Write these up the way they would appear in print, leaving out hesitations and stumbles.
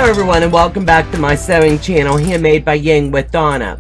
Hello everyone and welcome back to my sewing channel, Handmade by Ying with Donna.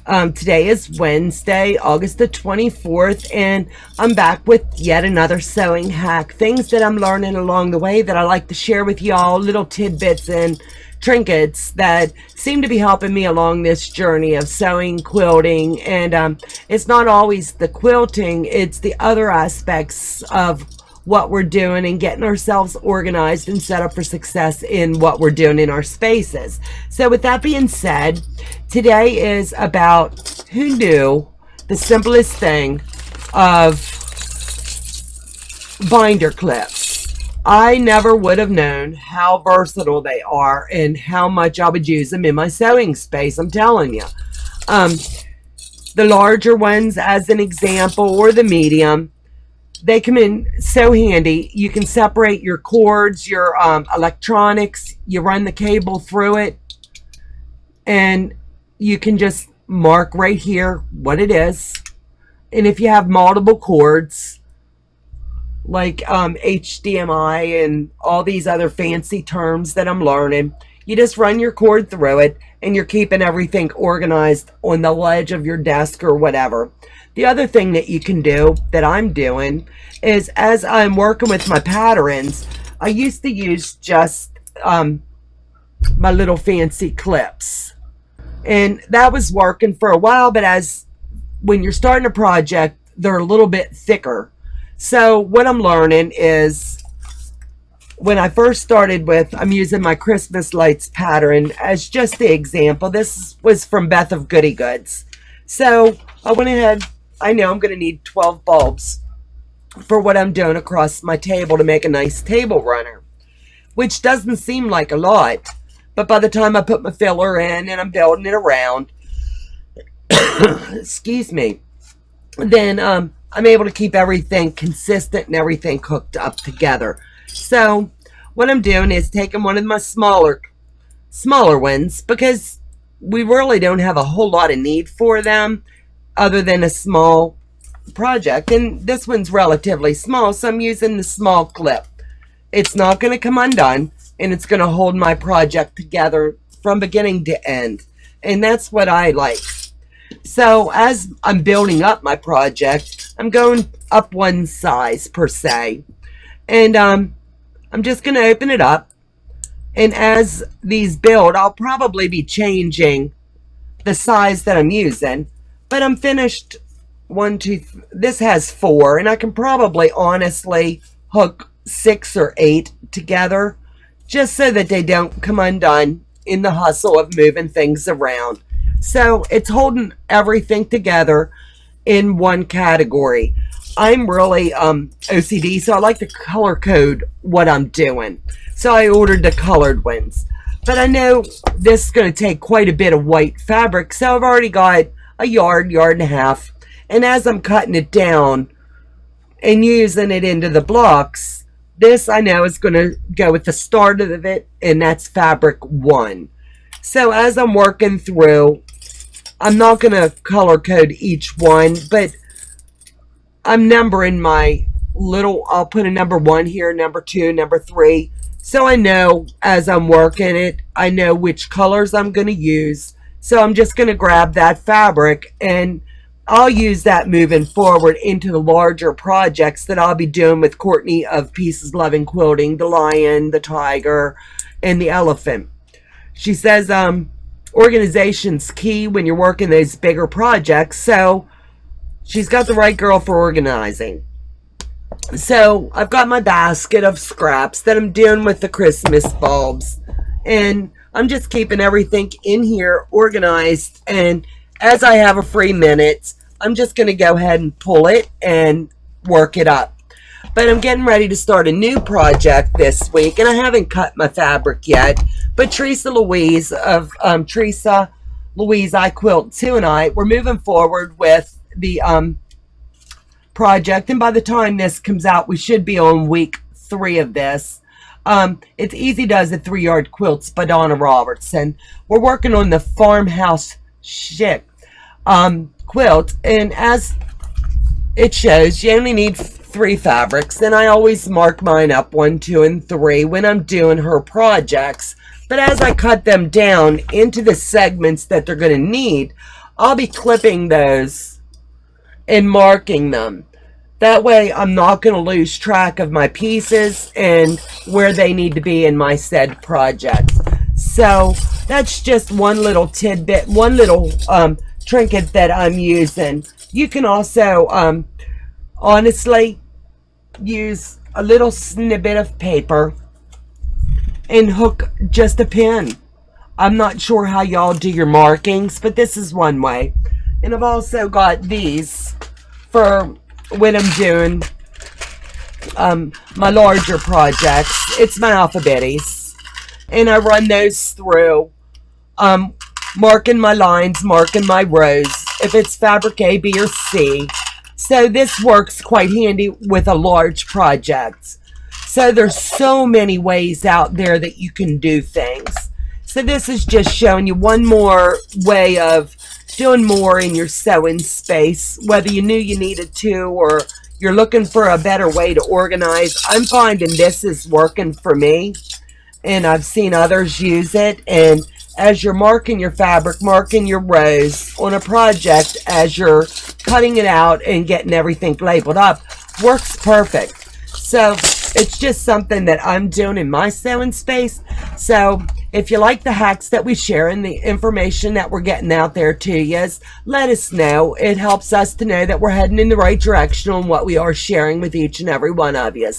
Today is Wednesday, August the 24th, and I'm back with yet another sewing hack. Things that I'm learning along the way that I like to share with y'all, little tidbits and trinkets that seem to be helping me along this journey of sewing, quilting, and it's not always the quilting, it's the other aspects of what we're doing and getting ourselves organized and set up for success in what we're doing in our spaces. So with that being said, today is about who knew the simplest thing of binder clips. I never would have known how versatile they are and how much I would use them in my sewing space, I'm telling you. The larger ones as an example, or the medium, they come in so handy. You can separate your cords, your electronics, you run the cable through it, and you can just mark right here what it is. And if you have multiple cords, like HDMI and all these other fancy terms that I'm learning, you just run your cord through it and you're keeping everything organized on the ledge of your desk or whatever. The other thing that you can do, that I'm doing, is as I'm working with my patterns, I used to use just my little fancy clips. And that was working for a while, but when you're starting a project, they're a little bit thicker. So what I'm learning is, when I first started with, I'm using my Christmas lights pattern as just the example. This was from Beth of Goody Goods. So I went ahead, I know I'm going to need 12 bulbs for what I'm doing across my table to make a nice table runner, which doesn't seem like a lot, but by the time I put my filler in and I'm building it around, excuse me, then I'm able to keep everything consistent and everything cooked up together. So what I'm doing is taking one of my smaller ones, because we really don't have a whole lot of need for them other than a small project, and this one's relatively small, so I'm using the small clip. It's not going to come undone, and it's going to hold my project together from beginning to end, and that's what I like. So as I'm building up my project, I'm going up one size per se, and I'm just going to open it up, and as these build, I'll probably be changing the size that I'm using. But I'm finished this has 4, and I can probably honestly hook 6 or 8 together, just so that they don't come undone in the hustle of moving things around. So it's holding everything together in one category. I'm really OCD, so I like to color code what I'm doing. So I ordered the colored ones. But I know this is going to take quite a bit of white fabric, so I've already got a yard and a half, and as I'm cutting it down and using it into the blocks, this I know is going to go with the start of it, and that's fabric 1. So as I'm working through, I'm not going to color code each one, but I'm numbering my little, I'll put a number 1 here, number 2, number 3, so I know as I'm working it, I know which colors I'm going to use. So I'm just going to grab that fabric, and I'll use that moving forward into the larger projects that I'll be doing with Courtney of Pieces Loving Quilting, the lion, the tiger, and the elephant. She says organization's key when you're working those bigger projects, so she's got the right girl for organizing. So I've got my basket of scraps that I'm doing with the Christmas bulbs, and I'm just keeping everything in here organized, and as I have a free minute, I'm just going to go ahead and pull it and work it up. But I'm getting ready to start a new project this week, and I haven't cut my fabric yet, but Teresa Louise of Teresa Louise I Quilt 2 and I, we're moving forward with the project, and by the time this comes out, we should be on week 3 of this. It's Easy Does It 3-Yard Quilts by Donna Robertson. We're working on the farmhouse chic quilt, and as it shows, you only need 3 fabrics, and I always mark mine up 1, 2, and 3 when I'm doing her projects. But as I cut them down into the segments that they're going to need, I'll be clipping those and marking them. That way I'm not going to lose track of my pieces and where they need to be in my said projects. So that's just one little tidbit, one little trinket that I'm using. You can also honestly use a little snippet of paper and hook just a pin. I'm not sure how y'all do your markings, but this is one way. And I've also got these for when I'm doing my larger projects. It's my alphabeties, and I run those through, marking my lines, marking my rows, if it's fabric A, B, or C. So this works quite handy with a large project. So there's so many ways out there that you can do things. So this is just showing you one more way of doing more in your sewing space, whether you knew you needed to or you're looking for a better way to organize. I'm finding this is working for me, and I've seen others use it. And as you're marking your fabric, marking your rows on a project, as you're cutting it out and getting everything labeled up, works perfect. So it's just something that I'm doing in my sewing space. So if you like the hacks that we share and the information that we're getting out there to you, let us know. It helps us to know that we're heading in the right direction on what we are sharing with each and every one of you.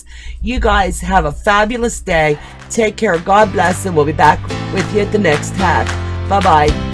You guys have a fabulous day. Take care. God bless, and we'll be back with you at the next hack. Bye-bye.